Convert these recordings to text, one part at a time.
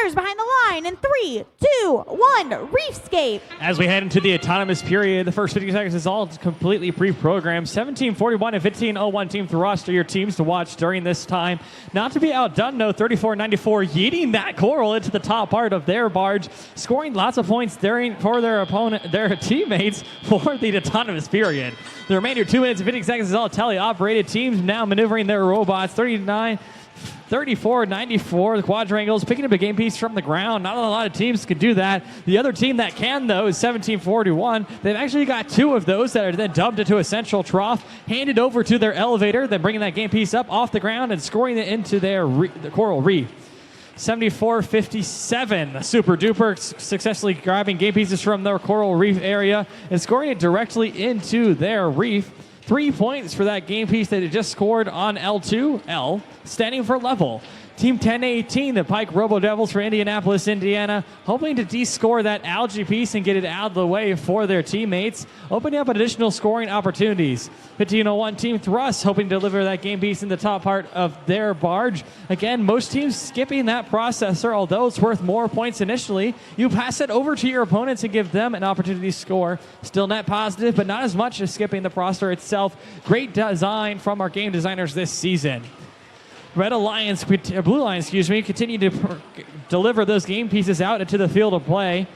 runners behind the line in 3, 2, 1, Reefscape. As we head into the autonomous period, the first 50 seconds is all completely pre-programmed. 1741 and 1501 Team Thrust are your teams to watch during this time. Not to be outdone, though, 3494 yeeting that coral into the top part of their barge, scoring lots of points for their teammates for the autonomous period. The remainder 2 minutes and 50 seconds is all tele-operated. Teams now maneuvering their robots. 34-94, the quadrangles picking up a game piece from the ground. Not a lot of teams can do that. The other team that can, though, is 1741. They've actually got 2 of those that are then dumped into a central trough, handed over to their elevator, then bringing that game piece up off the ground and scoring it into their the coral reef. 74-57, Super Duper successfully grabbing game pieces from their coral reef area and scoring it directly into their reef. 3 points for that game piece that it just scored on L2L, standing for level. Team 1018, the Pike Robo Devils for Indianapolis, Indiana, hoping to de-score that algae piece and get it out of the way for their teammates, opening up additional scoring opportunities. 1501 Team Thrust, hoping to deliver that game piece in the top part of their barge. Again, most teams skipping that processor, although it's worth more points initially. You pass it over to your opponents and give them an opportunity to score. Still net positive, but not as much as skipping the processor itself. Great design from our game designers this season. Blue Alliance, continue to deliver those game pieces out into the field of play.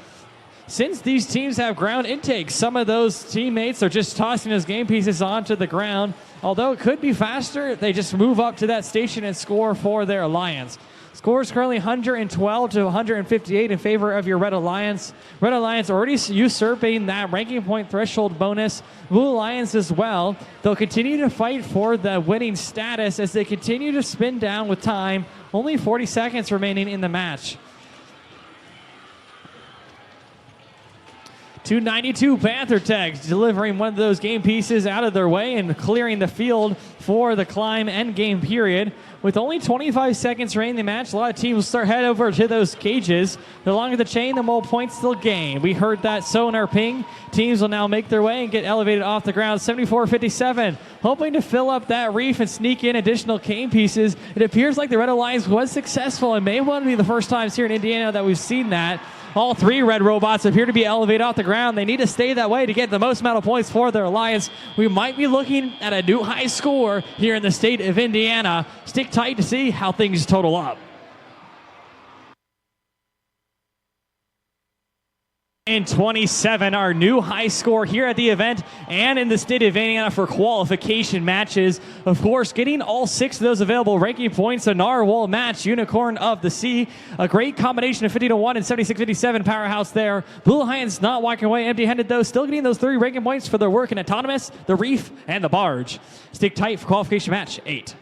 Since these teams have ground intake, some of those teammates are just tossing those game pieces onto the ground. Although it could be faster, they just move up to that station and score for their Alliance. Score is currently 112 to 158 in favor of your Red Alliance. Red Alliance already usurping that ranking point threshold bonus. Blue Alliance as well. They'll continue to fight for the winning status as they continue to spin down with time. Only 40 seconds remaining in the match. 292 Panther Tags delivering one of those game pieces out of their way and clearing the field for the climb end game period. With only 25 seconds remaining in the match, a lot of teams will start head over to those cages. The longer the chain, the more points they'll gain. We heard that sonar ping. Teams will now make their way and get elevated off the ground. 74-57, hoping to fill up that reef and sneak in additional game pieces. It appears like the Red Alliance was successful and may well be the first times here in Indiana that we've seen that. All 3 red robots appear to be elevated off the ground. They need to stay that way to get the most amount of points for their Alliance. We might be looking at a new high score here in the state of Indiana. Stick tight to see how things total up. And 27, our new high score here at the event and in the state of Indiana for qualification matches. Of course, getting all 6 of those available ranking points, a narwhal match, Unicorn of the Sea. A great combination of 50-1 and 76-57 powerhouse there. Blue Alliance not walking away empty-handed, though, still getting those 3 ranking points for their work in autonomous, the reef, and the barge. Stick tight for qualification match 8.